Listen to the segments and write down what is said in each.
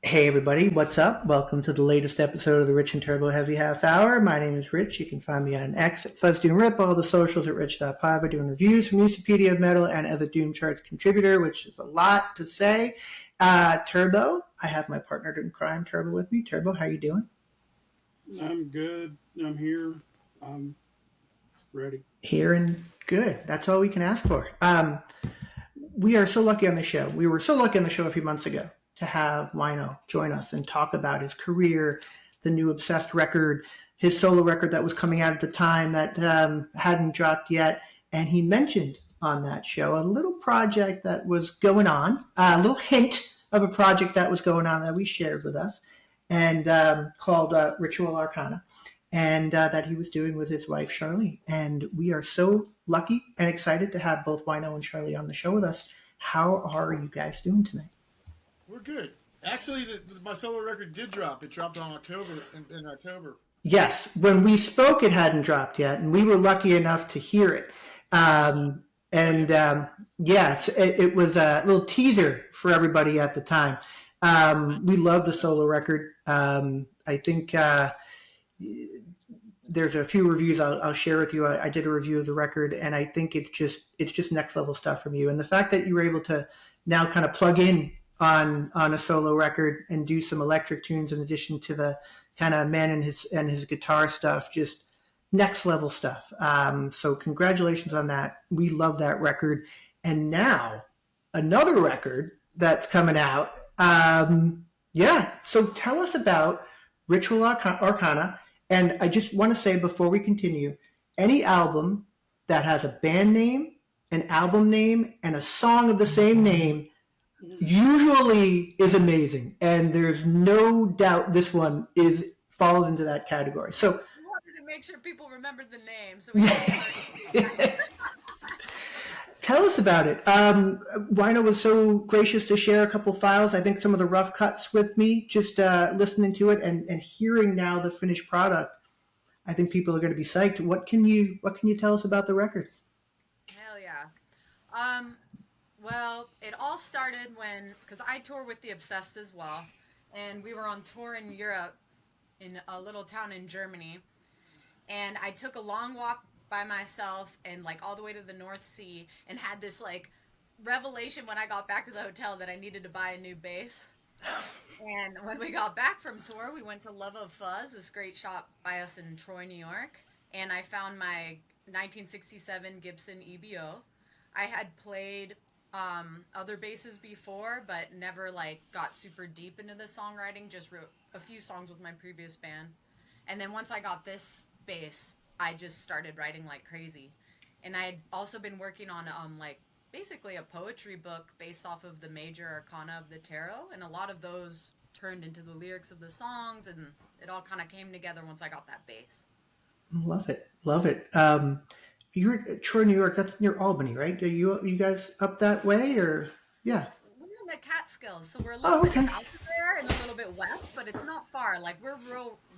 Hey everybody, what's up? Welcome to the latest episode of the Rich and Turbo Heavy Half Hour. My name is Rich. You can find me on X at FuzzDoomRip, all the socials at Rich.Piva, doing reviews from Wikipedia of Metal and as a Doom Charts contributor, which is a lot to say. Turbo, I have my partner in crime, Turbo, with me. Turbo, how you doing? I'm good. I'm here. I'm ready. Here and good. That's all we can ask for. We are so lucky on the show. We were so lucky on the show a few months ago to have Wino join us and talk about his career, the new Obsessed record, his solo record that was coming out at the time that hadn't dropped yet. And he mentioned on that show a little project that was going on, a little hint of a project that was going on that we shared with us, and called Ritual Arcana, and that he was doing with his wife, SharLee. And we are so lucky and excited to have both Wino and SharLee on the show with us. How are you guys doing tonight? We're good. Actually, my solo record did drop. It dropped on in October. Yes. When we spoke, it hadn't dropped yet, and we were lucky enough to hear it. Yes, it was a little teaser for everybody at the time. We love the solo record. I think there's a few reviews I'll share with you. I did a review of the record, and I think it's just next level stuff from you. And the fact that you were able to now kind of plug in on a solo record and do some electric tunes in addition to the kind of man and his guitar stuff, just next level stuff. So congratulations on that. We love that record. And now another record that's coming out. So tell us about Ritual Arcana. And I just want to say before we continue, any album that has a band name, an album name, and a song of the same name usually is amazing. And there's no doubt this one falls into that category. So we wanted to make sure people remembered the name. So we tell us about it. Wino was so gracious to share a couple files. I think some of the rough cuts with me, just listening to it and hearing now the finished product. I think people are going to be psyched. What can you tell us about the record? Hell yeah. Well, it all started because I tour with the Obsessed as well, and we were on tour in Europe in a little town in Germany, and I took a long walk by myself and all the way to the North Sea and had this revelation when I got back to the hotel that I needed to buy a new bass. And when we got back from tour, we went to Love of Fuzz, this great shop by us in Troy, New York, and I found my 1967 Gibson EBO. I had played other basses before, but never got super deep into the songwriting, just wrote a few songs with my previous band. And then once I got this bass, I just started writing like crazy. And I had also been working on basically a poetry book based off of the major arcana of the tarot, and a lot of those turned into the lyrics of the songs, and it all kind of came together once I got that bass. Love it. You're at Troy, New York. That's near Albany, right? Are you guys up that way, or yeah? We're in the Catskills, so we're a little bit south of there and a little bit west, but it's not far. We're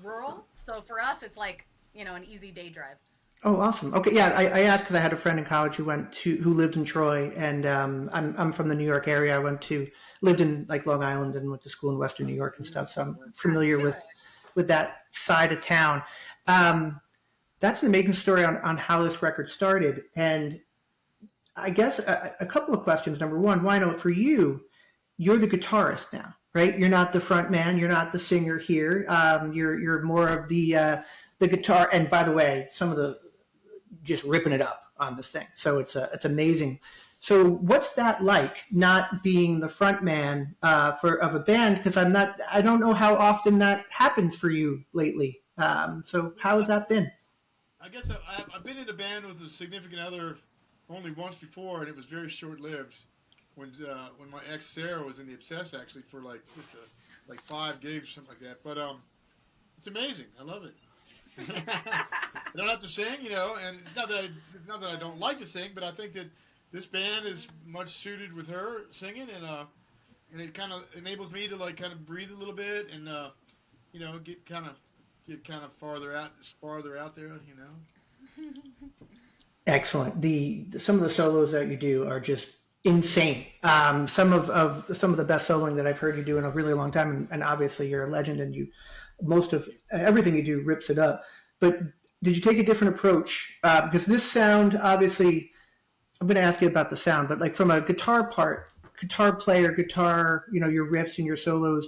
rural, so for us, it's an easy day drive. Oh, awesome. Okay, yeah, I asked because I had a friend in college who lived in Troy, and I'm from the New York area. I lived in Long Island and went to school in Western New York and stuff, so I'm familiar with that side of town. That's an amazing story on how this record started, and I guess a couple of questions. Number one, Wino, for you, you're the guitarist now, right? You're not the front man. You're not the singer here. You're more of the guitar. And by the way, some of the just ripping it up on this thing. So it's amazing. So what's that like, not being the front man of a band? Because I don't know how often that happens for you lately. So how has that been? I guess I've been in a band with a significant other only once before, and it was very short-lived. When my ex Sarah was in the Obsessed, actually, for just 5 gigs or something like that. But it's amazing. I love it. I don't have to sing, and it's not that I don't like to sing, but I think that this band is much suited with her singing, and it kind of enables me to kind of breathe a little bit and get kind of farther out there. Excellent. Some of the solos that you do are just insane. Some of the best soloing that I've heard you do in a really long time, and obviously you're a legend, and most of everything you do rips it up. But did you take a different approach? Because this sound, obviously, I'm going to ask you about the sound, but like from a guitar player, your riffs and your solos,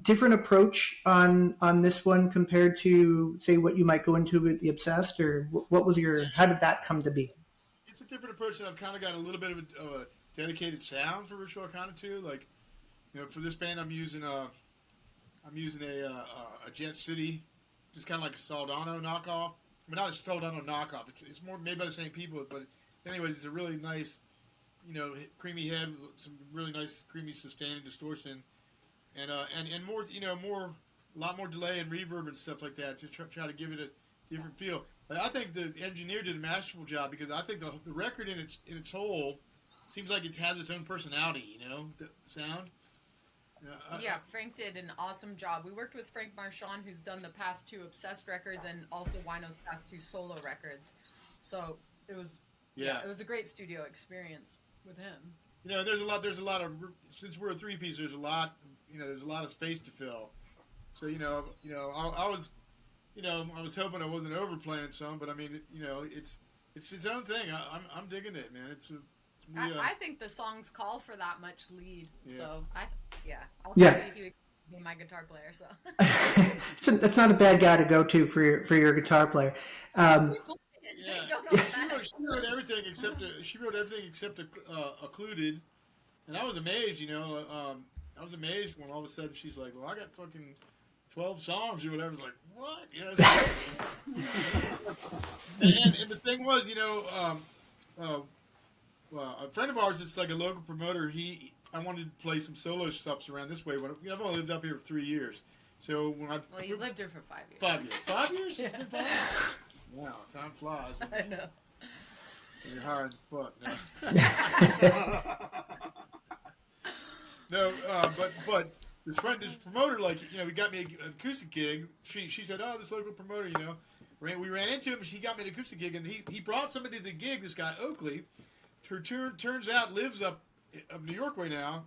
different approach on this one compared to, say, what you might go into with the Obsessed, or how did that come to be? It's a different approach, and I've kind of got a little bit of a dedicated sound for Ritual Arcana too. Like, for this band, I'm using a Jet City, just kind of like a Soldano knockoff. I mean, not a Soldano knockoff. It's more made by the same people, but anyways, it's a really nice, creamy head with some really nice creamy sustain and distortion, and more, a lot more delay and reverb and stuff like that to try to give it a different feel. But I think the engineer did a masterful job, because I think the record in its whole seems like it has its own personality, the sound. Frank did an awesome job. We worked with Frank Marchand, who's done the past 2 Obsessed records and also Wino's past 2 solo records. So it was it was a great studio experience with him. There's a lot of, since we're a 3-piece, there's a lot of space to fill. So I was hoping I wasn't overplaying some, but I mean, it's its own thing. I'm digging it, man. I think the songs call for that much lead. Yeah. So I'll say he would be my guitar player. So That's not a bad guy to go to for your guitar player. She wrote everything except Occluded, and I was amazed. I was amazed when all of a sudden she's like, "Well, I got fucking 12 songs or whatever." I was like, "What?" And the thing was, a friend of ours that's like a local promoter. I wanted to play some solo stuffs around this way. I've only lived up here for 3 years, so you lived here for 5 years. 5 years. 5 years? Yeah. Wow, time flies. I know. You're hard as fuck now. No, but this promoter, he got me an acoustic gig. She said, "Oh, this local promoter, we ran into him. He got me an acoustic gig, and he brought somebody to the gig. This guy Oakley, who turns out lives up New York way now,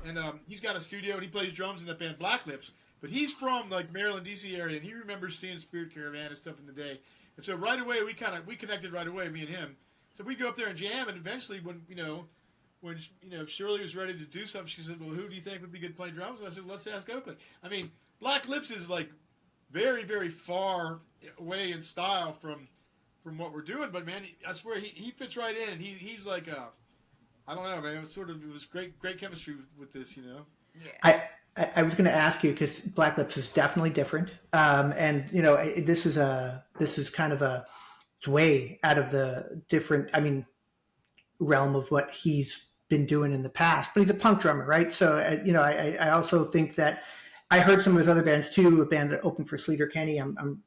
and he's got a studio and he plays drums in that band Black Lips. But he's from like Maryland, D.C. area, and he remembers seeing Spirit Caravan and stuff in the day. And so right away we connected right away, me and him. So we'd go up there and jam, and eventually when SharLee was ready to do something, she said, "Well, who do you think would be good playing drums?" And I said, "Well, let's ask Oakley." I mean, Black Lips is like very, very far away in style from what we're doing, but man, I swear he fits right in, and he's like I don't know, man. It was great chemistry with this, Yeah. I was going to ask you, because Black Lips is definitely different, and this is kind of it's way out of the different, realm of what he's been doing in the past. But he's a punk drummer, right? So I also think that I heard some of his other bands too. A band that opened for Sleater Kenny.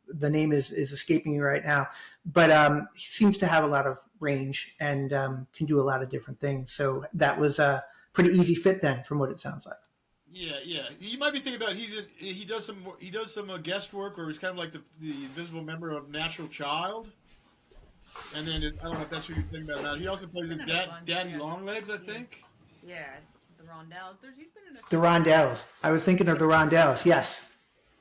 The name is escaping me right now, but he seems to have a lot of range and can do a lot of different things. So that was a pretty easy fit then, from what it sounds like. Yeah. You might be thinking about he does some guest work, or he's kind of like the invisible member of Natural Child. And then I don't know if that's what you're thinking about. Now he also plays in Daddy Longlegs, I think. Yeah, the Rondells. He's been in the Rondells. I was thinking of the Rondells. Yes.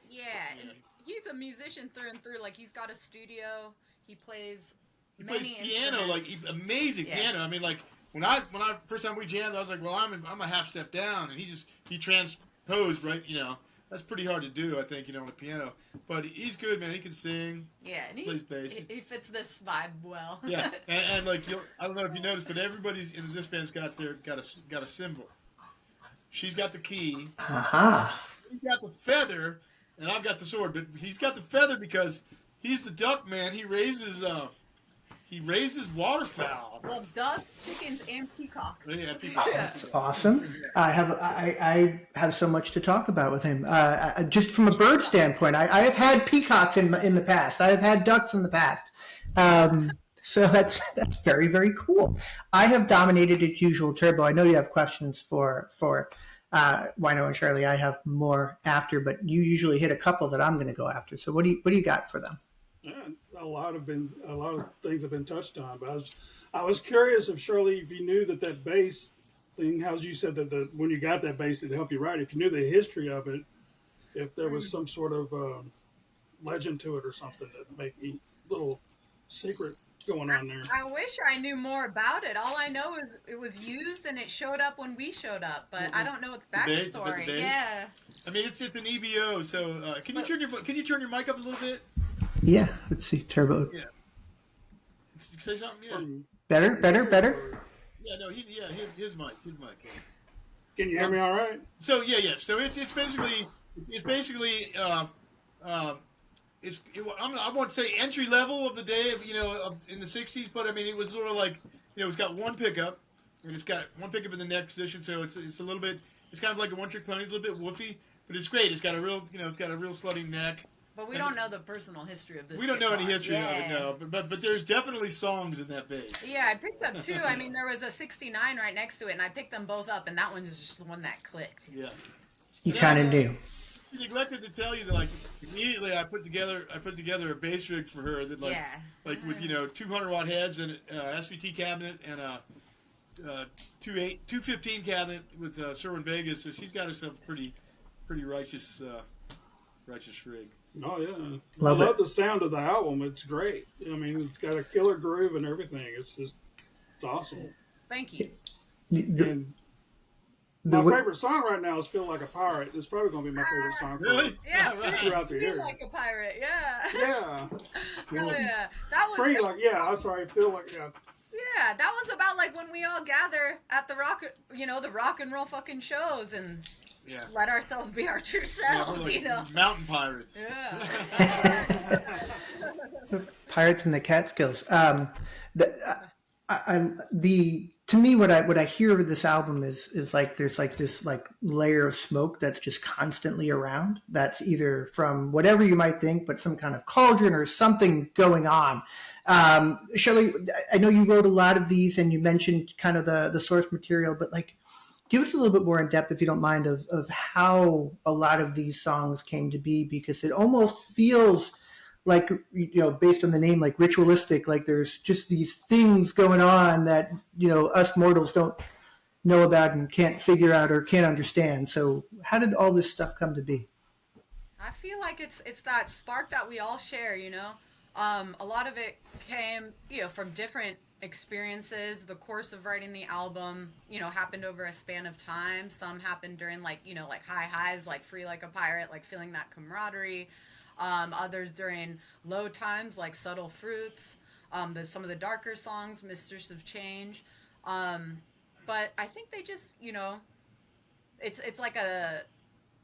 Yeah, and he's a musician through and through. Like, he's got a studio. He plays piano, amazing piano. I mean, like when I first time we jammed, I was like, well, I'm a half step down, and he transposed, right? That's pretty hard to do, I think, on a piano. But he's good, man. He can sing. Yeah, and plays bass. He fits this vibe well. Yeah, and like I don't know if you noticed, but everybody's in this band's got a cymbal. She's got the key. He's got the feather, and I've got the sword. But he's got the feather because he's the duck man. He raises waterfowl. Well, duck, chickens, and peacock. Yeah, peacock. That's awesome. I have so much to talk about with him. Just from a bird standpoint, I have had peacocks in the past. I have had ducks in the past. So that's very, very cool. I have dominated as usual, Turbo. I know you have questions for Wino and SharLee. I have more after, but you usually hit a couple that I'm going to go after. So what do you got for them? Yeah, a lot of things have been touched on, but I was curious if SharLee, if you knew that bass seeing how you said that when you got that bass, it helped you write. If you knew the history of it, if there was some sort of legend to it or something that make a little secret going on there. I wish I knew more about it. All I know is it was used and it showed up when we showed up, but I don't know its backstory. Yeah. I mean, it's an EBO. So can you turn your mic up a little bit? Yeah. Let's see. Turbo. Yeah. Say something. Yeah. Better. Yeah. No. His mic. Yeah. Can you hear me all right? So yeah. So it's basically I won't say entry level of the day, in the '60s, but I mean it was sort of like, it's got one pickup, and it's got one pickup in the neck position, so it's a little bit, it's kind of like a one-trick pony, a little bit woofy, but it's great. It's got a real, slutty neck. But we don't know the personal history of this. We don't know any history of it, no. But there's definitely songs in that bass. Yeah, I picked up two. I mean, there was a '69 right next to it, and I picked them both up, and that one is just the one that clicked. Yeah. You kind of knew. I neglected to tell you that, like, immediately I put together a bass rig for her that, with 200-watt heads and SVT cabinet and a 215 cabinet with Sherwin Vegas. So she's got herself a pretty righteous rig. Oh yeah, love I love the sound of the album. It's great. I mean, it's got a killer groove and everything. It's awesome. Thank you. My favorite song right now is "Feel Like a Pirate." It's probably going to be my favorite song. Really? Yeah, throughout the year. Feel Like a Pirate. Yeah. Yeah. Oh yeah. That was Free, like, yeah. I'm sorry. Feel like, yeah. Yeah, that one's about like when we all gather at the rock and roll fucking shows and let ourselves be our true selves, Mountain pirates. Yeah. Pirates in the Catskills. To me, what I hear of this album is like there's like this like layer of smoke that's just constantly around. That's either from whatever you might think, but some kind of cauldron or something going on. SharLee, I know you wrote a lot of these, and you mentioned kind of the source material, but like, give us a little bit more in depth, if you don't mind, of how a lot of these songs came to be, because it almost feels like, based on the name, like ritualistic, like there's just these things going on that, us mortals don't know about and can't figure out or can't understand. So how did all this stuff come to be? I feel like it's that spark that we all share, A lot of it came, from different experiences. The course of writing the album, happened over a span of time. Some happened during like high highs, like Free Like a Pirate, like feeling that camaraderie. Others during low times, like Subtle Fruits. Some of the darker songs, Mistress of Change. But I think they just, it's like a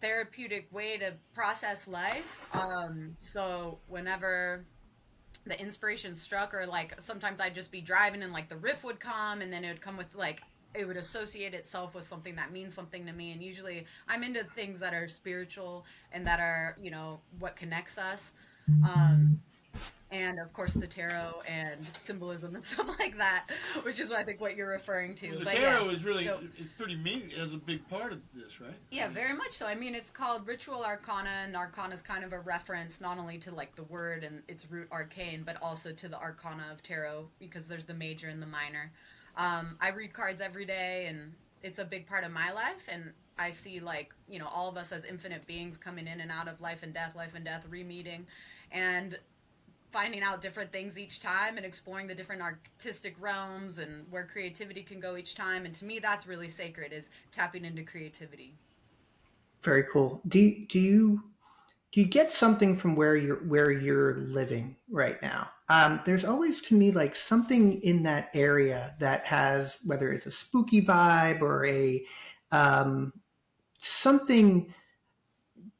therapeutic way to process life. So whenever the inspiration struck, or like sometimes I'd just be driving and like the riff would come, and then it would come with like, it would associate itself with something that means something to me. And usually I'm into things that are spiritual and that are, what connects us. And of course the tarot and symbolism and stuff like that, which is I think what you're referring to. Well, the tarot is really, it's pretty mean as a big part of this, right? Yeah, very much so. I mean, it's called Ritual Arcana, and Arcana is kind of a reference not only to like the word and its root arcane, but also to the arcana of tarot, because there's the major and the minor. I read cards every day, and it's a big part of my life, and I see like, all of us as infinite beings coming in and out of life and death, re-meeting, and finding out different things each time and exploring the different artistic realms and where creativity can go each time. And to me, that's really sacred, is tapping into creativity. Very cool. Do you get something from where you're living right now? There's always, to me, like something in that area that has, whether it's a spooky vibe or a something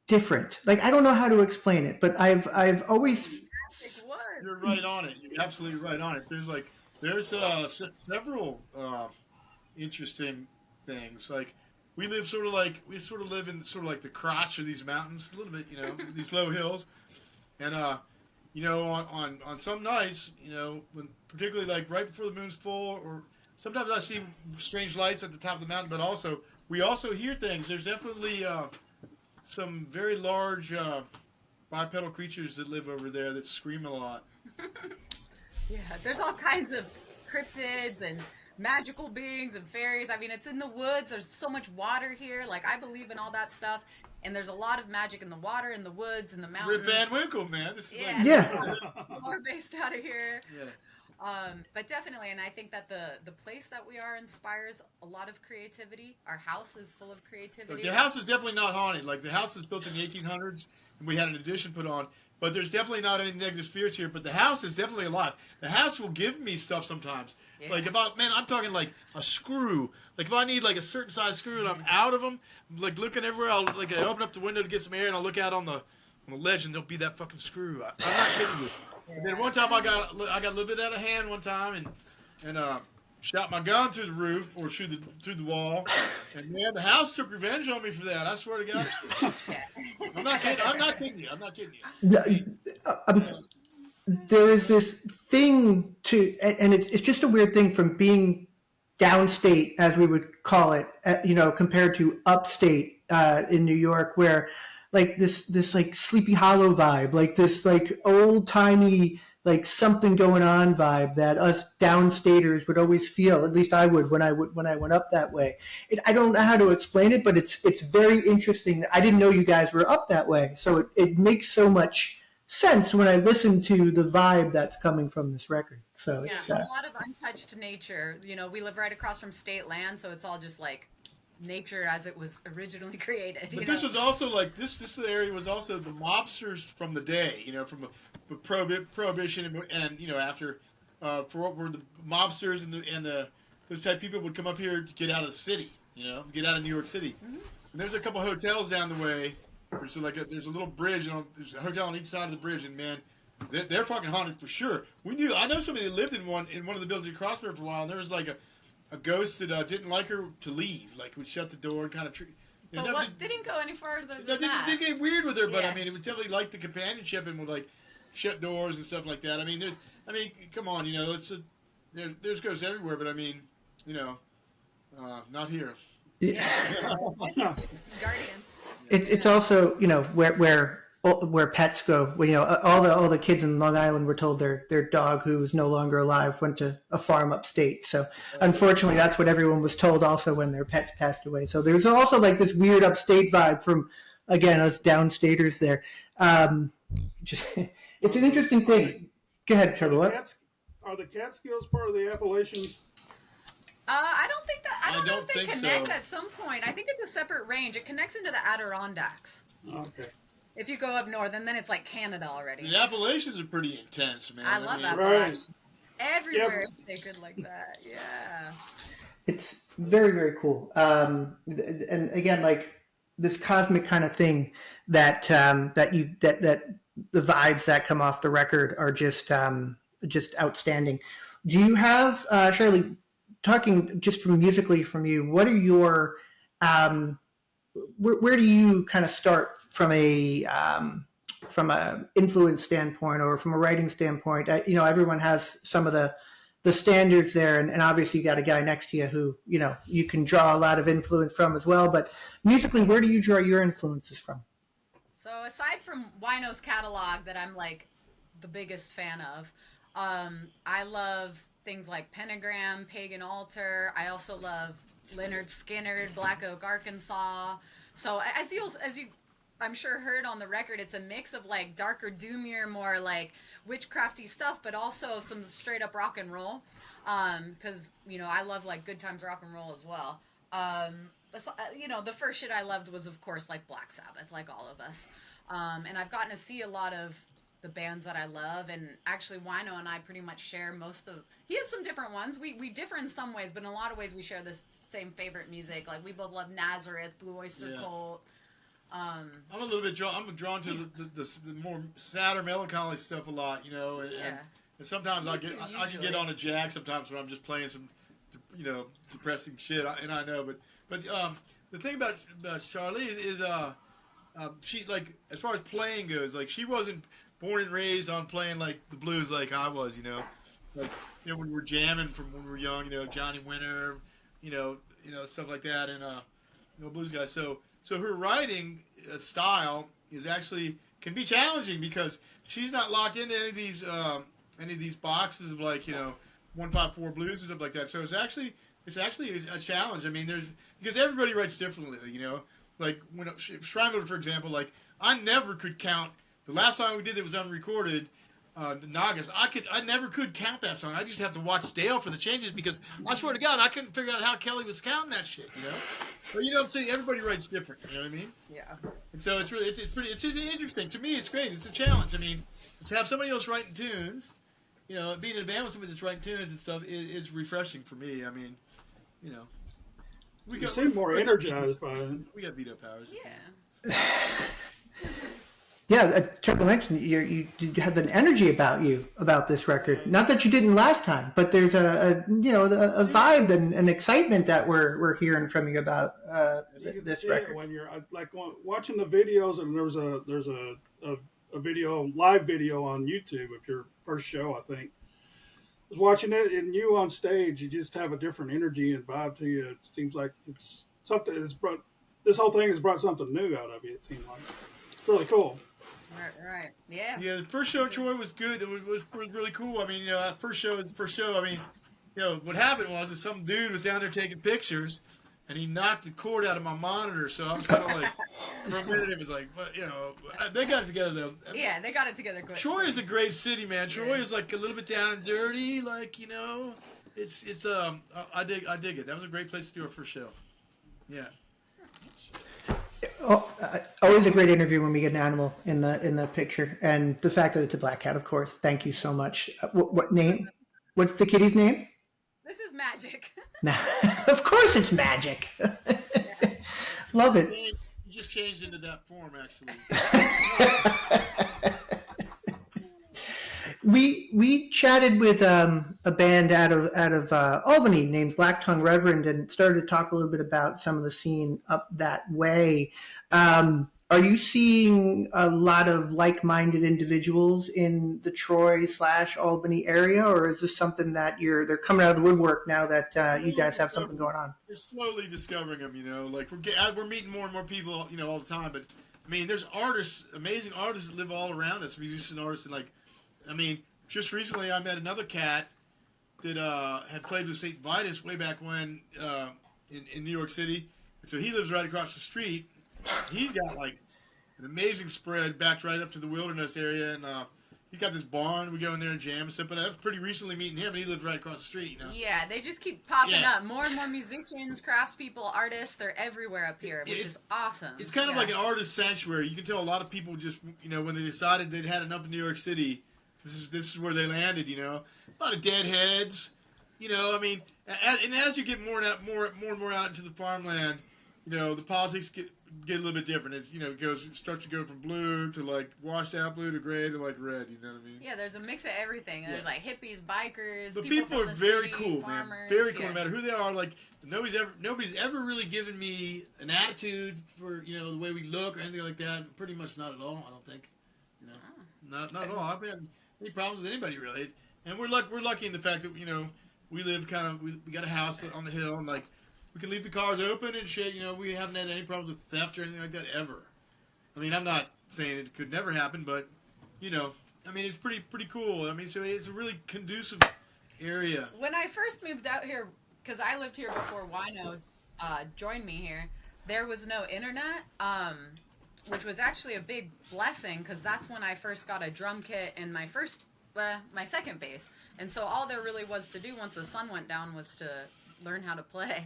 different. Like, I don't know how to explain it, but I've always. You're right on it. You're absolutely right on it. There's several interesting things. Like we live live in sort of like the crotch of these mountains, a little bit, these low hills, and on some nights, when particularly like right before the moon's full, or sometimes I see strange lights at the top of the mountain, but we also hear things. There's definitely some very large bipedal creatures that live over there that scream a lot. Yeah, there's all kinds of cryptids and magical beings and fairies. I mean, it's in the woods. There's so much water here. Like, I believe in all that stuff. And there's a lot of magic in the water, in the woods, in the mountains. Rip Van Winkle, man. This is Yeah. More based out of here. Yeah. But definitely, and I think that the place that we are inspires a lot of creativity. Our house is full of creativity. The house is definitely not haunted. Like, the house is built in the 1800s, and we had an addition put on. But there's definitely not any negative spirits here. But the house is definitely alive. The house will give me stuff sometimes. Yeah. Like, I'm talking like a screw. Like, if I need like a certain size screw and I'm out of them, like looking everywhere, I open up the window to get some air and I'll look out on the ledge and there'll be that fucking screw. I'm not kidding you. And then one time I got a little bit out of hand one time and shot my gun through the roof or through the wall, and man, the house took revenge on me for that. I swear to God. I'm not kidding you. There is this thing and it's just a weird thing from being downstate, as we would call it, compared to upstate in New York, where like this like Sleepy Hollow vibe, like this like old timey like something going on vibe that us downstaters would always feel. At least I would when I went up that way. I don't know how to explain it, but it's very interesting. I didn't know you guys were up that way, so it makes so much sense when I listen to the vibe that's coming from this record. So it's, a lot of untouched nature. We live right across from state land, so it's all just like nature as it was originally created. But this was also like this area was also the mobsters from the day, from a prohibition and after for what were the mobsters and those type of people would come up here to get out of the city, get out of New York City. Mm-hmm. And there's a couple hotels down the way. There's a little bridge, there's a hotel on each side of the bridge, and man, they're fucking haunted for sure. I know somebody that lived in one of the buildings across there for a while, and there was like a ghost that didn't like her to leave, like would shut the door and kind of. But didn't go any further than that. Didn't get weird with her, but I mean, it would definitely like the companionship and would like shut doors and stuff like that. I mean, come on, there's ghosts everywhere, but I mean, not here. Yeah. Guardian. It's also where pets go. All the kids in Long Island were told their dog, who is no longer alive, went to a farm upstate. So unfortunately, that's what everyone was told also when their pets passed away. So there's also like this weird upstate vibe from, again, us downstaters there. It's an interesting thing. Go ahead, Trevor. Are the Catskills part of the Appalachians? I don't think that. I don't know if they connect so. At some point. I think it's a separate range. It connects into the Adirondacks. Okay. If you go up north, and then it's like Canada already. The Appalachians are pretty intense, man. I love that. Right. Everywhere is sacred like that. Yeah. It's very, very cool. And again, like this cosmic kind of thing that that the vibes that come off the record are just outstanding. Do you have SharLee? Talking just from musically from you, what are your where do you kind of start from a influence standpoint or from a writing standpoint? Everyone has some of the standards there, and obviously you got a guy next to you who you can draw a lot of influence from as well. But musically, where do you draw your influences from? So aside from Wino's catalog that I'm like the biggest fan of, I love things like Pentagram, Pagan Altar. I also love Leonard Skinner, Black Oak, Arkansas. So as you I'm sure heard on the record, it's a mix of like darker, doomier, more like witchcrafty stuff, but also some straight up rock and roll. Because I love like good times rock and roll as well. The first shit I loved was of course like Black Sabbath, like all of us. And I've gotten to see a lot of the bands that I love, and actually Wino and I pretty much share he has some different ones. We differ in some ways, but in a lot of ways we share this same favorite music. Like we both love Nazareth, Blue Oyster Cult. I'm a little bit drawn to the more sadder, melancholy stuff a lot, and sometimes I can get on a jag sometimes when I'm just playing some, depressing shit, and I know, but the thing about SharLee is she, like, as far as playing goes, like she wasn't born and raised on playing like the blues like I was, like when we were jamming from when we were young, Johnny Winter, stuff like that, and blues guys. So her writing style can be challenging because she's not locked into any of these boxes of like 154 blues and stuff like that. So it's actually a challenge. I mean, because everybody writes differently, you know. Like when Shrine, for example, like I never could count the last song we did that was unrecorded. Nagas, I never could count that song. I just have to watch Dale for the changes because I swear to God, I couldn't figure out how Kelly was counting that shit, you know. But you know what I'm saying? Everybody writes different. You know what I mean? Yeah. And so it's interesting. To me, it's great. It's a challenge. I mean, to have somebody else writing tunes, you know, being in a band with somebody that's writing tunes and stuff is refreshing for me. I mean, you know, You seem more energized by it. We got veto powers. Yeah. Yeah, Triple mentioned you have an energy about this record. Not that you didn't last time, but there's a vibe and an excitement that we're hearing from you about this record. When you're like watching the videos, and there's a live video on YouTube of your first show, I think. I was watching it, and you on stage, you just have a different energy and vibe to you. It seems like it's something that's brought. This whole thing has brought something new out of you. It seems like it's really cool. Right. Yeah. Yeah, the first show, Troy, was good. It was really cool. I mean, you know, that first show is the first show. I mean, you know, what happened was that some dude was down there taking pictures, and he knocked the cord out of my monitor. So I was kind of like, for a minute, it was like, but you know, they got it together though. Yeah, they got it together quick. Troy is a great city, man. Troy is like a little bit down and dirty, like, you know, it's I dig it. That was a great place to do our first show. Yeah. Oh, always a great interview when we get an animal in the picture, and the fact that it's a black cat, of course. Thank you so much. What name? What's the kitty's name? This is Magic. Of course, it's Magic. Love it. You just changed into that form, actually. We chatted with a band out of Albany named Black Tongue Reverend and started to talk a little bit about some of the scene up that way. Are you seeing a lot of like-minded individuals in the Troy/Albany area, or is this something that they're coming out of the woodwork now that you guys have something going on? We're slowly discovering them, you know. Like we're meeting more and more people, you know, all the time. But I mean, there's artists, amazing artists that live all around us, musician artists, and like. I mean, just recently I met another cat that had played with St. Vitus way back when in New York City. And so he lives right across the street. He's got like an amazing spread backed right up to the wilderness area. And he's got this barn. We go in there and jam and stuff. But I was pretty recently meeting him, and he lives right across the street. You know? Yeah, they just keep popping up. More and more musicians, craftspeople, artists, they're everywhere up here, which is awesome. It's kind of like an artist sanctuary. You can tell a lot of people just, you know, when they decided they'd had enough of New York City, This is where they landed, you know. A lot of deadheads, you know. I mean, and as you get more and more out into the farmland, you know, the politics get a little bit different. It's, you know, it starts to go from blue to like washed out blue to gray to like red. You know what I mean? Yeah, there's a mix of everything. There's like hippies, bikers. The people are very cool, farmers, man. Very cool, no matter who they are. Like nobody's ever really given me an attitude for, you know, the way we look or anything like that. Pretty much not at all. I don't think. You know, not at all. I've been any problems with anybody really, and we're lucky in the fact that, you know, we live we got a house on the hill, and like we can leave the cars open and shit. You know, we haven't had any problems with theft or anything like that ever. I mean, I'm not saying it could never happen, but you know, I mean, it's pretty cool. I mean, so it's a really conducive area. When I first moved out here, because I lived here before Wino joined me here, there was no internet. Which was actually a big blessing, because that's when I first got a drum kit and my second bass. And so all there really was to do once the sun went down was to learn how to play.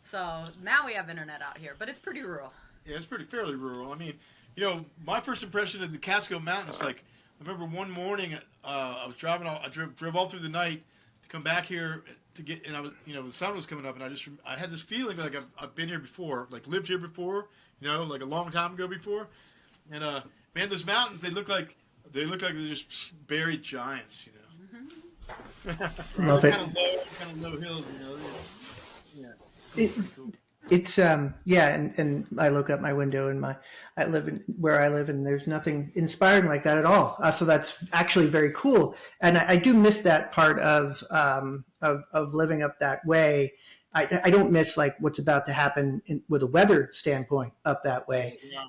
So now we have internet out here, but it's pretty rural. Yeah, it's fairly rural. I mean, you know, my first impression of the Catskill Mountains, like, I remember one morning I was driving, I drove all through the night to come back here to get, and I was, you know, the sun was coming up, and I had this feeling like I've been here before, like lived here before. You know, like a long time ago before, and man, those mountains, they look like they're just buried giants, you know. Mm-hmm. Love it. Kind of low hills, you know. Yeah. Cool. It's and I look out my window and I live where I live, and there's nothing inspiring like that at all. So that's actually very cool, and I do miss that part of living up that way. I don't miss like what's about to happen with a weather standpoint up that way. Yeah.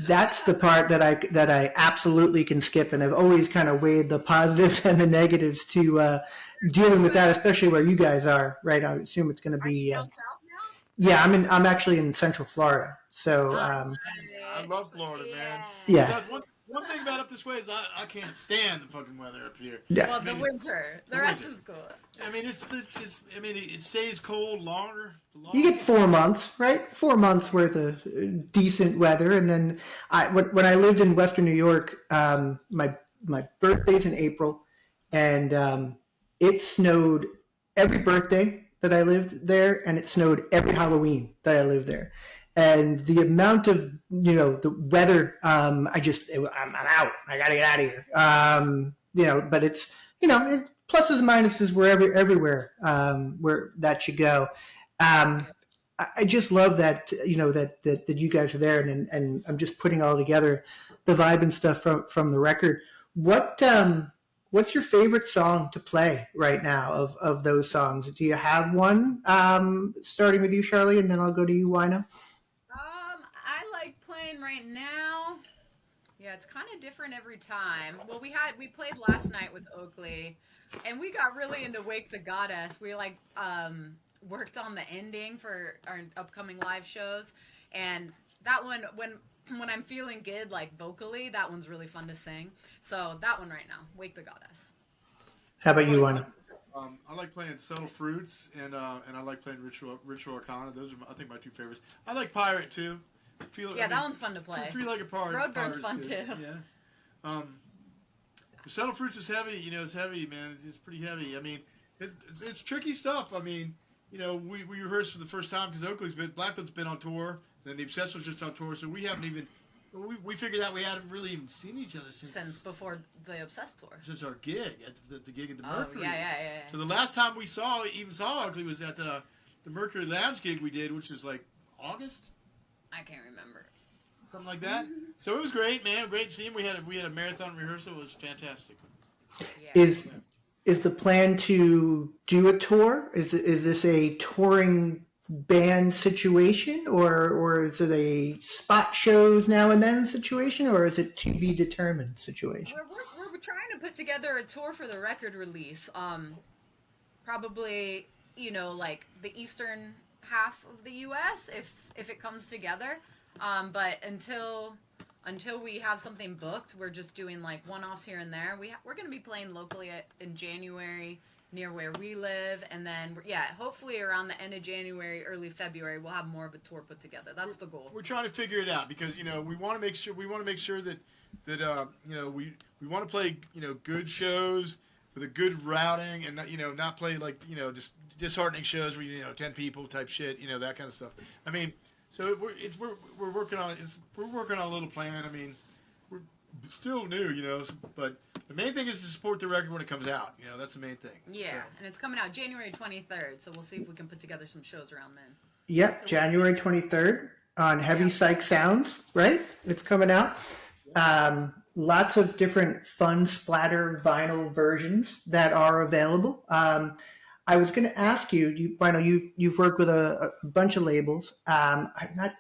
That's the part that I absolutely can skip, and I've always kind of weighed the positives and the negatives to dealing with that, especially where you guys are, right? I assume it's going to Are you be. down south now? Yeah, I'm actually in Central Florida, so I love Florida, man. yeah. Because one thing about up this way is I can't stand the fucking weather up here. Yeah. Well, the winter. The rest is cool. I mean, it stays cold longer. You get 4 months, right? 4 months worth of decent weather, and then when I lived in Western New York, my birthday's in April, and it snowed every birthday that I lived there, and it snowed every Halloween that I lived there. And the amount of, the weather, I'm out. I got to get out of here. But it's, pluses and minuses everywhere where that should go. I just love that, that you guys are there, and I'm just putting all together the vibe and stuff from the record. What's your favorite song to play right now of those songs? Do you have one? Starting with you, SharLee, and then I'll go to you, Wino. I like playing right now. Yeah, it's kind of different every time. Well, we played last night with Oakley, and we got really into Wake the Goddess. We worked on the ending for our upcoming live shows, and that one, when I'm feeling good, like vocally, that one's really fun to sing. So that one right now, Wake the Goddess. How about you, Wino? I like playing Subtle Fruits, and I like playing Ritual Arcana. Those are, I think, my two favorites. I like Pirate, too. That one's fun to play. Feel like a pirate. Roadburn's fun, too. Yeah. Subtle Fruits is heavy. It's heavy, man. It's pretty heavy. I mean, it's tricky stuff. I mean, we rehearsed for the first time because Blackfoot's been on tour, then the Obsessed was just on tour, so we haven't even. We figured out we hadn't really even seen each other since before the Obsessed tour. Since our gig at the gig at the Mercury. Oh, yeah. So the last time we saw Oakley was at the Mercury Lounge gig we did, which was like August. I can't remember. Something like that. So it was great, man. Great to see him. We had a marathon rehearsal. It was fantastic. Yeah. Is the plan to do a tour? Is this a touring band situation, or is it a spot shows now and then situation, or is it to be determined situation? We're trying to put together a tour for the record release. Probably, like the eastern half of the U.S. if it comes together. But until we have something booked, we're just doing like one-offs here and there. We're going to be playing locally in January near where we live, and then hopefully around the end of January, early February, we'll have more of a tour put together. That's the goal. We're trying to figure it out because we want to make sure that we want to play good shows with a good routing, and not play like just disheartening shows where 10 people type shit, that kind of stuff. I mean, so we're working on a little plan. I mean, we're still new, but the main thing is to support the record when it comes out. That's the main thing. Yeah, so. And it's coming out January 23rd, so we'll see if we can put together some shows around then. Yep, January 23rd on Heavy Psych Sounds, right? It's coming out. Lots of different fun splatter vinyl versions that are available. I was going to ask you, Wino, you've worked with a bunch of labels.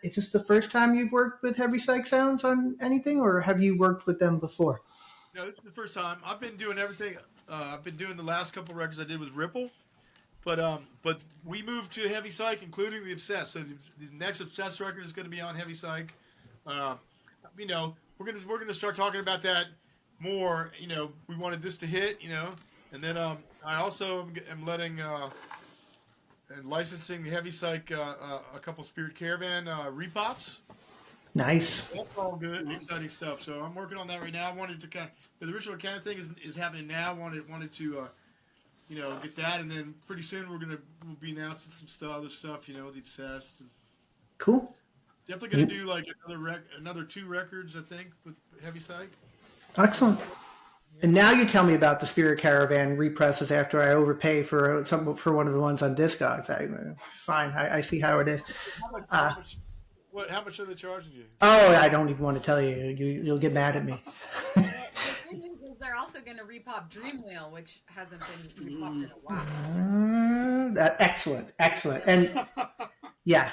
Is this the first time you've worked with Heavy Psych Sounds on anything, or have you worked with them before? No, this is the first time. I've been doing everything. I've been doing the last couple records I did with Ripple, but we moved to Heavy Psych, including the Obsessed. So the next Obsessed record is going to be on Heavy Psych. We're gonna start talking about that more. We wanted this to hit. And then I also am letting and licensing the Heavy Psych a couple Spirit Caravan repops. Nice. That's all good, exciting stuff. So I'm working on that right now. I wanted to the Ritual Arcana thing is happening now. Wanted to get that, and then pretty soon we'll be announcing some other stuff. The Obsessed. And Cool. definitely gonna do like another 2 records, I think, with Heavy Psych. Excellent. And now you tell me about the Spirit Caravan represses after I overpay for one of the ones on Discogs. Fine, I see how it is. How much are they charging you? Oh, I don't even want to tell you. You'll get mad at me. good news is they're also going to repop Dream Wheel, which hasn't been repopped in a while. Excellent. And yeah,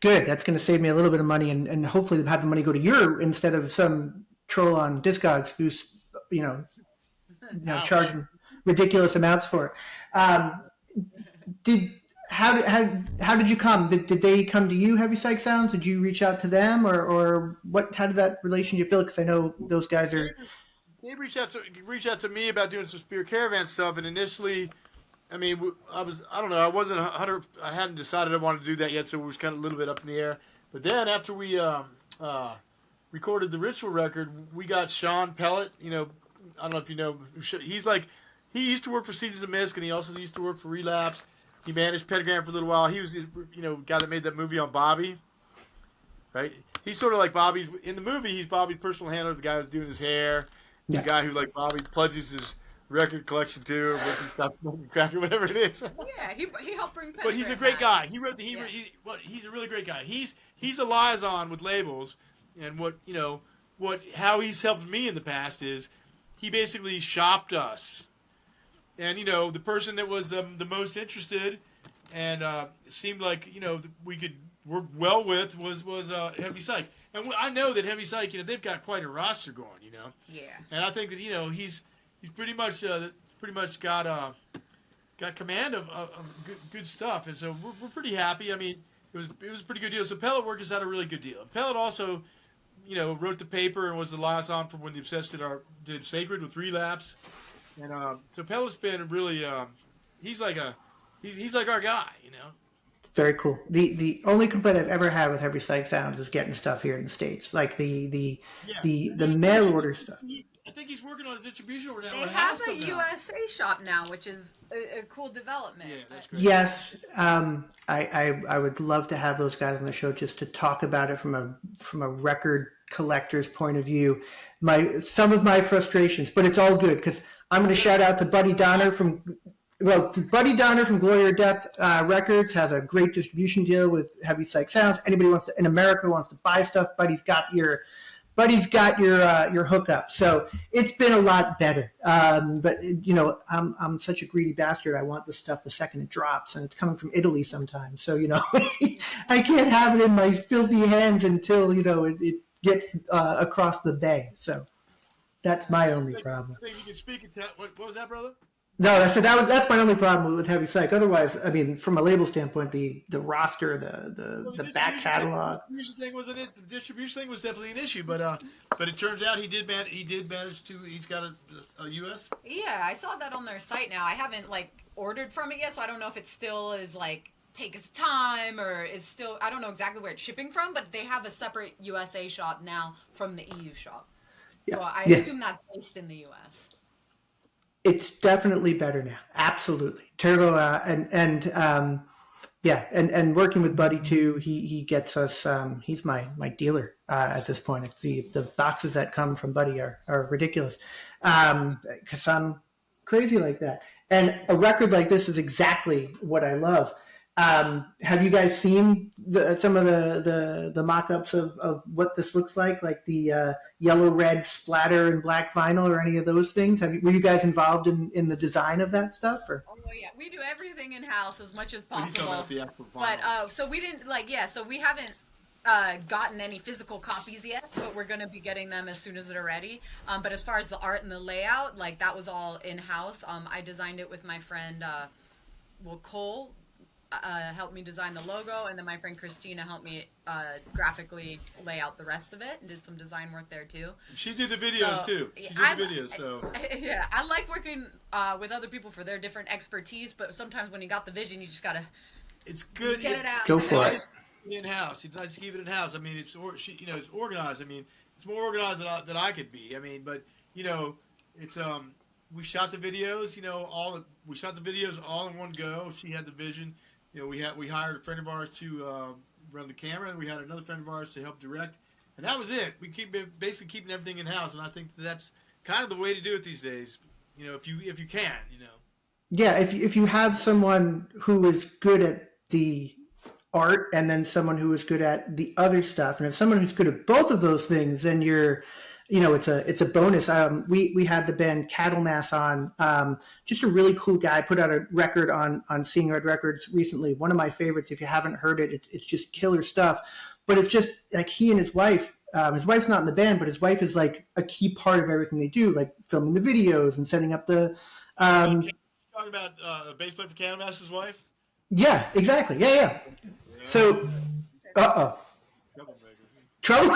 good. That's going to save me a little bit of money, and hopefully have the money go to your instead of some troll on Discogs who's charging ridiculous amounts for it. How did you come? Did they come to you, Heavy Psych Sounds? Did you reach out to them, or what? How did that relationship build? Because I know those guys are. They reached out to me about doing some Spirit Caravan stuff, and initially, I mean, I don't know, I wasn't 100. I hadn't decided I wanted to do that yet, so it was kind of a little bit up in the air. But then after we recorded the Ritual record, we got Sean Pellet. I don't know if you know. He used to work for Seasons of Mist, and he also used to work for Relapse. He managed Pentagram for a little while. He was, guy that made that movie on Bobby, right? He's sort of like Bobby's in the movie. He's Bobby's personal handler, the guy who's doing his hair, the guy who like Bobby pledges his record collection to, or when he stops smoking crack or whatever it is. Yeah, he helped bring. But he's a great guy. He wrote he's a really great guy. He's a liaison with labels, and how he's helped me in the past is he basically shopped us. And, the person that was the most interested and seemed like, we could work well with was Heavy Psych. And I know that Heavy Psych, they've got quite a roster going, Yeah. And I think that, he's pretty much got command of good stuff. And so we're pretty happy. I mean, it was a pretty good deal. So Pellet worked us out a really good deal. Pellet also, wrote the paper and was the liaison for when the Obsessed did Sacred with Relapse. And so Pellet's been really, he's like our guy, Very cool. The only complaint I've ever had with Heavy Psych Sounds is getting stuff here in the States, like the mail order stuff. I think he's working on his distribution order now. They have a USA shop now, which is a cool development. Yeah, that's great. Yes, I would love to have those guys on the show just to talk about it from a record collector's point of view. Some of my frustrations, but it's all good because I'm going to shout out to Buddy Donner from Glory or Death Records. Has a great distribution deal with Heavy Psych Sounds. Anybody in America wants to buy stuff, Buddy's got your hookup. So it's been a lot better. But I'm such a greedy bastard. I want the stuff the second it drops, and it's coming from Italy sometimes. So I can't have it in my filthy hands until it gets across the bay. So that's my only problem. I think you can speak it. What was that, brother? No, that's my only problem with Heavy Psych. Otherwise, I mean, from a label standpoint, the roster, the back catalog. The distribution thing was definitely an issue, but it turns out he did manage to. He's got a US. Yeah, I saw that on their site now. I haven't ordered from it yet, so I don't know if it still is take its time or is still. I don't know exactly where it's shipping from, but they have a separate USA shop now from the EU shop. Yeah. So I assume that's based in the US. It's definitely better now. Absolutely. Turbo and working with Buddy too, he gets us he's my dealer at this point. The boxes that come from Buddy are ridiculous. Cuz I'm crazy like that. And a record like this is exactly what I love. Have you guys seen some of the mock-ups of what this looks like the yellow, red splatter and black vinyl or any of those things? Were you guys involved in the design of that stuff? Or? Oh yeah, we do everything in house as much as possible. But so we didn't so we haven't gotten any physical copies yet, but we're going to be getting them as soon as they're ready. But as far as the art and the layout, that was all in house. I designed it with my friend Cole. Helped me design the logo, and then my friend Christina helped me graphically lay out the rest of it and did some design work there too. She did the videos too. Yeah, I like working with other people for their different expertise, but sometimes when you got the vision, you just gotta. It's good. Get it out. Go for it. In house, it's nice to keep it in house. I mean, it's organized. I mean, it's more organized than I could be. I mean, but it's we shot the videos. We shot the videos all in one go. She had the vision. We hired a friend of ours to run the camera, and we had another friend of ours to help direct, and that was it. We basically keeping everything in house, and I think that's kind of the way to do it these days. If you can. Yeah, if you have someone who is good at the art, and then someone who is good at the other stuff, and if someone who's good at both of those things, then you're it's a bonus. We had the band Cattle Mass on, just a really cool guy, put out a record on Seeing Red Records recently. One of my favorites. If you haven't heard it, it's just killer stuff. But it's just like he and his wife. His wife's not in the band, but his wife is like a key part of everything they do, like filming the videos and setting up the. Talking about a bass player for Cattle Mass's wife. Yeah, exactly. Yeah. So, Trouble.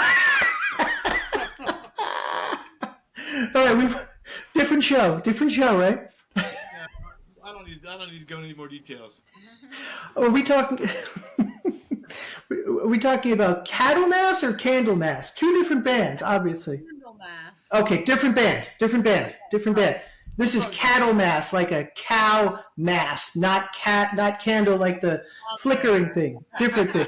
All right, different show, right? Yeah, I don't need to go into any more details. Are we talking? Are we talking about Cattle Mass or Candle Mass? Two different bands, obviously. Candle Mass. Okay, different band. This is Cattle Mass, like a cow mass, not candle, like the flickering thing. Different thing.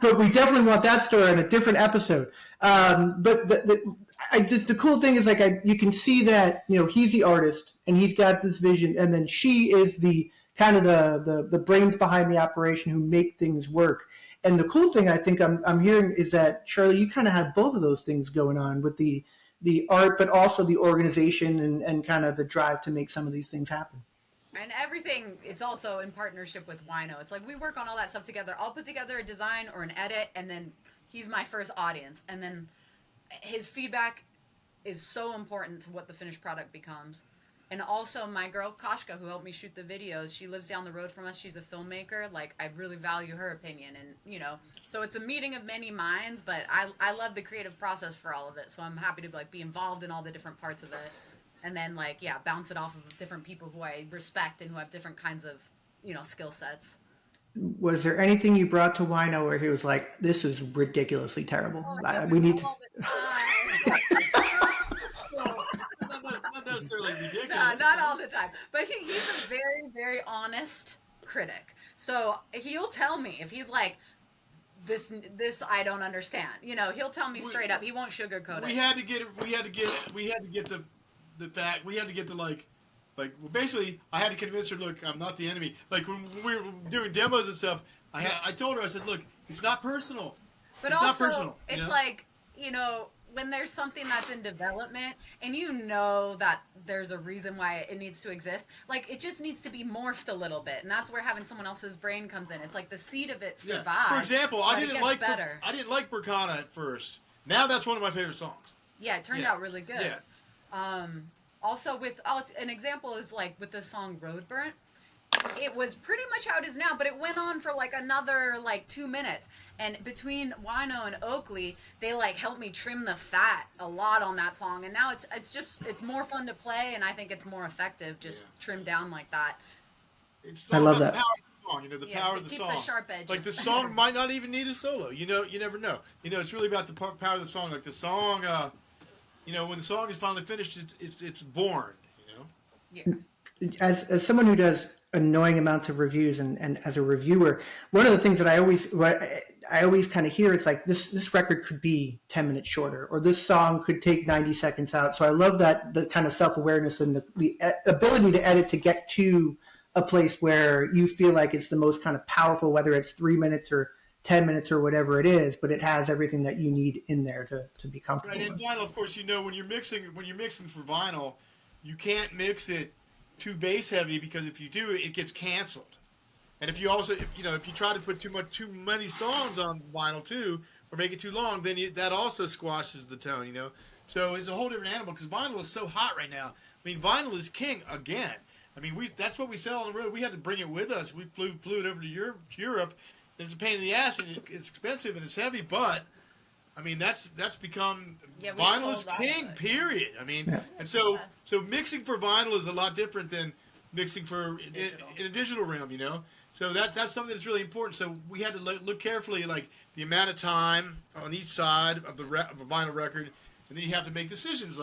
But we definitely want that story in a different episode. But the cool thing is, like, you can see that, he's the artist and he's got this vision, and then she is the kind of the brains behind the operation who make things work. And the cool thing I think I'm hearing is that, SharLee, you kind of have both of those things going on with the art, but also the organization and kind of the drive to make some of these things happen. And everything, it's also in partnership with Wino. It's like we work on all that stuff together. I'll put together a design or an edit, and then he's my first audience. And then his feedback is so important to what the finished product becomes. And also my girl, Kashka, who helped me shoot the videos, she lives down the road from us. She's a filmmaker. Like, I really value her opinion. And, so it's a meeting of many minds, but I love the creative process for all of it. So I'm happy to, be involved in all the different parts of it. And then, bounce it off of different people who I respect and who have different kinds of, skill sets. Was there anything you brought to Wino where he was like, this is ridiculously terrible? We need to... Not necessarily ridiculous. No, not all the time. But he's a very, very honest critic. So he'll tell me if he's like, this I don't understand. He'll tell me straight up. He won't sugarcoat it. We had to get basically I had to convince her, look, I'm not the enemy. Like when we were doing demos and stuff, I told her, I said, look, it's not personal. But it's also, not personal, it's when there's something that's in development and that there's a reason why it needs to exist, it just needs to be morphed a little bit. And that's where having someone else's brain comes in. It's like the seed of it survives. Yeah. For example, I didn't like Burkana at first. Now that's one of my favorite songs. Yeah, it turned out really good. Yeah. Also an example is with the song Road Burnt. It was pretty much how it is now, but it went on for another 2 minutes. And between Wino and Oakley, they helped me trim the fat a lot on that song. And now it's more fun to play, and I think it's more effective trimmed down like that. I love that. The power of the song, the power of the song. Keep the sharp edges. The song might not even need a solo. You never know. It's really about the power of the song. Like the song, when the song is finally finished, it's born. Yeah. As someone who does annoying amounts of reviews and as a reviewer, one of the things that I always kind of hear is this record could be 10 minutes shorter, or this song could take 90 seconds out. So I love that, the kind of self-awareness and the ability to edit to get to a place where you feel like it's the most kind of powerful, whether it's 3 minutes or 10 minutes or whatever it is, but it has everything that you need in there to be comfortable. Right, and vinyl, of course, when you're mixing for vinyl, you can't mix it too bass heavy, because if you do, it gets canceled. And if you also, if you try to put too many songs on vinyl too, or make it too long, then that also squashes the tone. So it's a whole different animal, because vinyl is so hot right now. I mean, vinyl is king again. I mean, that's what we sell on the road. We had to bring it with us. We flew it over to Europe. It's a pain in the ass, and it's expensive and it's heavy, but I mean, that's become vinyl is king. Period. I mean, and so mixing for vinyl is a lot different than mixing for in a digital realm. So that's something that's really important. So we had to look carefully, the amount of time on each side of of a vinyl record, and then you have to make decisions.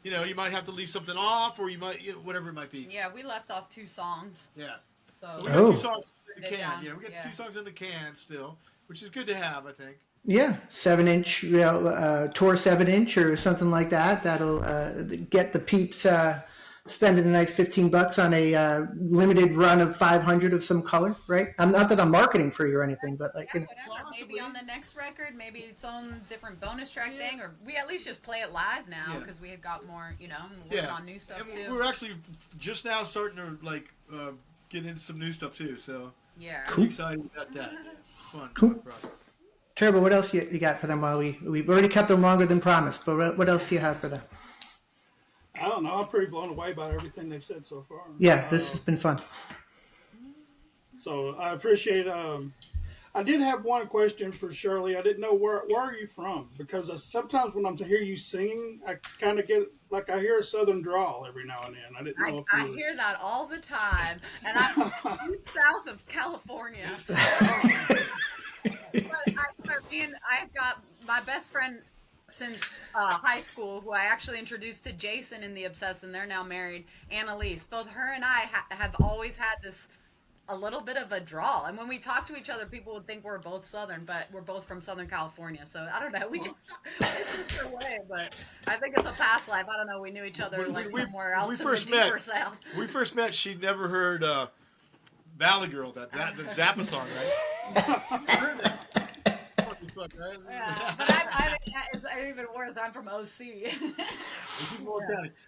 You might have to leave something off, or you might, whatever it might be. Yeah, we left off 2 songs. Yeah. So we got 2 songs in the can. Yeah, we got 2 songs in the can still, which is good to have, I think. Yeah, 7-inch, Tour 7-inch or something like that. That'll get the peeps spending a nice $15 on a limited run of 500 of some color, right? I'm not that I'm marketing for you or anything, but like, Yeah, whatever. Maybe on the next record, maybe its own different bonus track thing, or we at least just play it live now because we had got more, working on new stuff and too. we're actually just now starting to get into some new stuff too. So Yeah. I'm excited about that. It's fun. Cool. Fun process. Turbo, what else you got for them? While we've already kept them longer than promised, but what else do you have for them? I don't know. I'm pretty blown away by everything they've said so far. Yeah, this has been fun. So I appreciate. I did have one question for SharLee. I didn't know where are you from, because sometimes when I'm to hear you singing, I kind of get like I hear a southern drawl every now and then. I didn't know. I hear that all the time, and I'm south of California. I've got my best friend since high school, who I actually introduced to Jason in the Obsessed, and they're now married, Annalise. Both her and I have always had a little bit of a drawl, and when we talk to each other, people would think we're both Southern, but we're both from Southern California, so I don't know, it's just a way, but I think it's a past life. I don't know, we knew each other somewhere else in the deeper South. We first met, she'd never heard Valley Girl, that Zappa song, right? Yeah, but it's even worse. I'm from OC.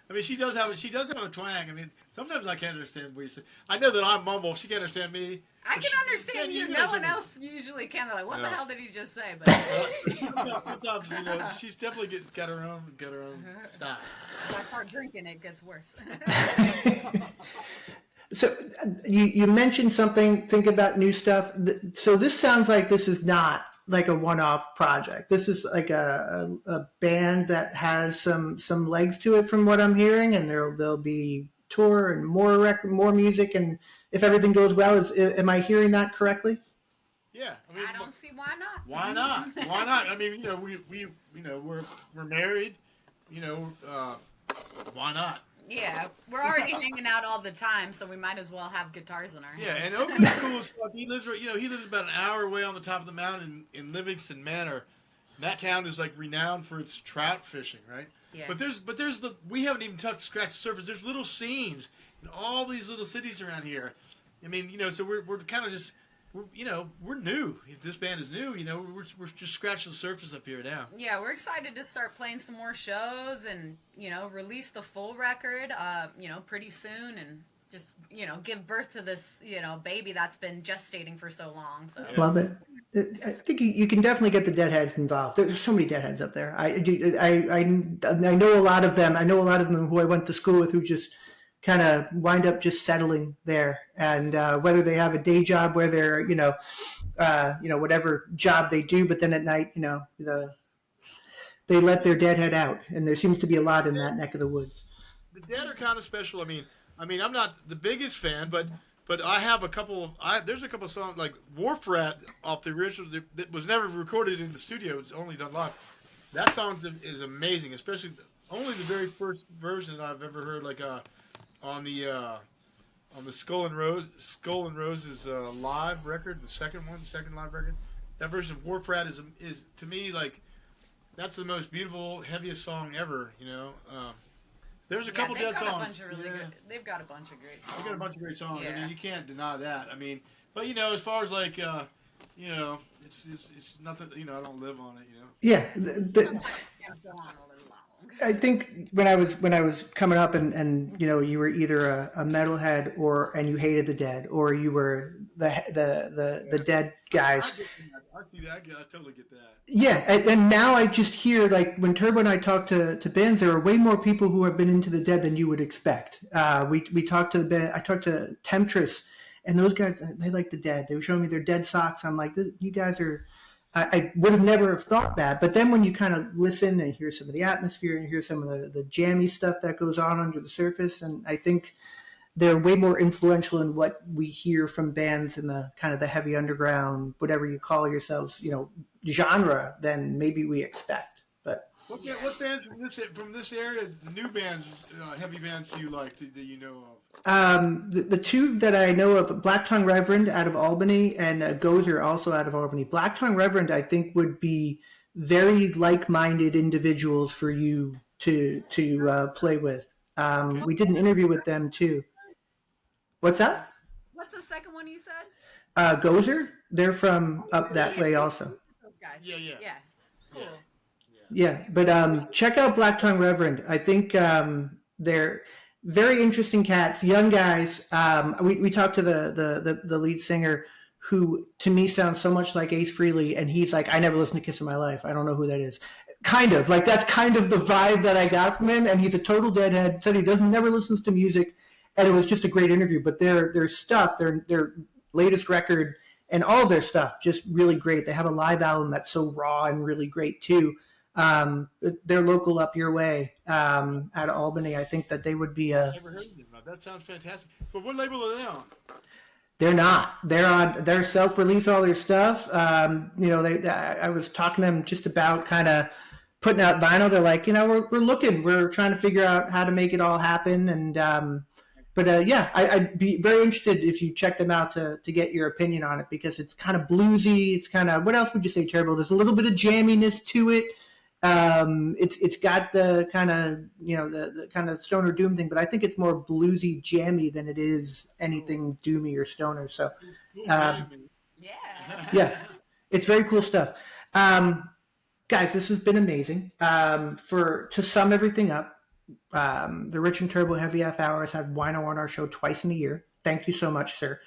I mean, she does have a twang. I mean, sometimes I can't understand what you say. I know that I mumble. She can't understand me. I can understand you. No one else usually can. They're like, what the hell did he just say? But sometimes she's definitely got her own style. When I start drinking, it gets worse. So you mentioned something. Think about new stuff. So this sounds like this is not like a one-off project. This is like a band that has some legs to it, from what I'm hearing, and there'll be tour and more music. And if everything goes well, am I hearing that correctly? Yeah, I mean, I don't see why not. Why not? Why not? I mean, we're married. Why not? Yeah, we're already hanging out all the time, so we might as well have guitars in our hands. Yeah, and Oakley's cool as fuck. He lives about an hour away on the top of the mountain in Livingston Manor. That town is like renowned for its trout fishing, right? Yeah. But we haven't even scratched the surface. There's little scenes in all these little cities around here. I mean, so we're kind of just. We're new. This band is new. We're just scratching the surface up here now. Yeah, we're excited to start playing some more shows and, release the full record, pretty soon, and just, give birth to this, baby that's been gestating for so long. So Love it. I think you can definitely get the Deadheads involved. There's so many Deadheads up there. I know a lot of them. I know a lot of them who I went to school with, who just kind of wind up just settling there, and whether they have a day job where they're whatever job they do, but then at night they let their deadhead out, and there seems to be a lot in that neck of the woods. The Dead are kind of special. I mean I'm not the biggest fan, but I have a couple. There's a couple of songs like Wharf Rat off the original that was never recorded in the studio. It's only done live. That song is amazing, especially only the very first version that I've ever heard. Like on the Skull and Roses live record, the second live record. That version of Wharf Rat is to me like that's the most beautiful, heaviest song ever. There's a couple Dead songs. They've got a bunch of great songs. They've got a bunch of great songs. Yeah. I mean, you can't deny that. I mean, but as far as like it's nothing. I don't live on it. Yeah. I think when I was coming up and you were either a metalhead and you hated the Dead, or you were the Dead guys. I see that. I totally get that. Yeah, and now I just hear, like, when Turbo and I talk to bands, there are way more people who have been into the Dead than you would expect. We talked to the band. I talked to Temptress, and those guys, they like the Dead. They were showing me their Dead socks. I'm like, you guys are. I would have never have thought that, but then when you kind of listen and hear some of the atmosphere and hear some of the jammy stuff that goes on under the surface, and I think they're way more influential in what we hear from bands in the kind of the heavy underground, whatever you call yourselves, genre than maybe we expect. But what bands from this area, new bands, heavy bands do you like that you know of? The two that I know of, Black Tongue Reverend out of Albany and Gozer also out of Albany. Black Tongue Reverend, I think, would be very like-minded individuals for you to play with. We did an interview with them too. What's that? What's the second one you said? Gozer. They're from up that way also. Those guys. Yeah. Cool. Yeah, but check out Black Tongue Reverend. I think they're very interesting cats, young guys. We talked to the lead singer, who to me sounds so much like Ace Frehley, and he's like, I never listened to Kiss in my life. I don't know who that is. Kind of like that's kind of the vibe that I got from him, and he's a total deadhead. Said he never listens to music, and it was just a great interview. But their stuff, their latest record, and all their stuff, just really great. They have a live album that's so raw and really great too. They're local up your way, out of Albany. I think that they would be Never heard of them. That sounds fantastic. But what label are they on? They're not. They're self-release all their stuff. I was talking to them just about kind of putting out vinyl. They're like, we're looking. We're trying to figure out how to make it all happen. And I'd be very interested if you check them out to get your opinion on it, because it's kind of bluesy. It's kind of, what else would you say, Turbo? There's a little bit of jamminess to it. It's got the kind of the kind of stoner doom thing, but I think it's more bluesy jammy than it is anything doomy or stoner. So yeah, it's very cool stuff. Guys, this has been amazing. To sum everything up, the Rich and Turbo Heavy Half Hours have Wino on our show twice in a year. Thank you so much, sir.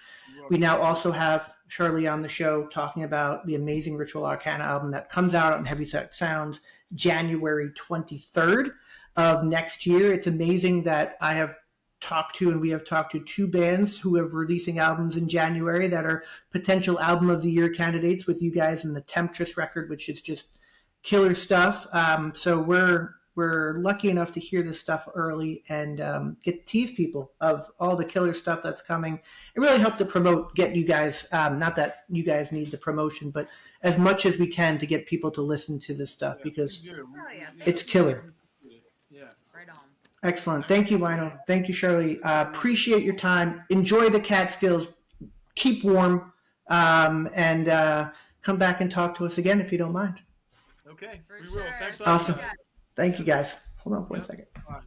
We now also have SharLee on the show talking about the amazing Ritual Arcana album that comes out on Heavy Psych Sounds January 23rd of next year. It's amazing that we have talked to two bands who are releasing albums in January that are potential album of the year candidates, with you guys in the Temptress record, which is just killer stuff. So we're lucky enough to hear this stuff early and get to tease people of all the killer stuff that's coming. It really helped to get you guys, not that you guys need the promotion, but as much as we can to get people to listen to this stuff, because it's killer. Yeah. Right on. Excellent. Thank you, Wino. Thank you, SharLee. Appreciate your time. Enjoy the Catskills. Keep warm, and come back and talk to us again if you don't mind. Okay, For we will. sure. Thanks a lot. Awesome. Thank you, guys. Hold on for 1 second. Bye.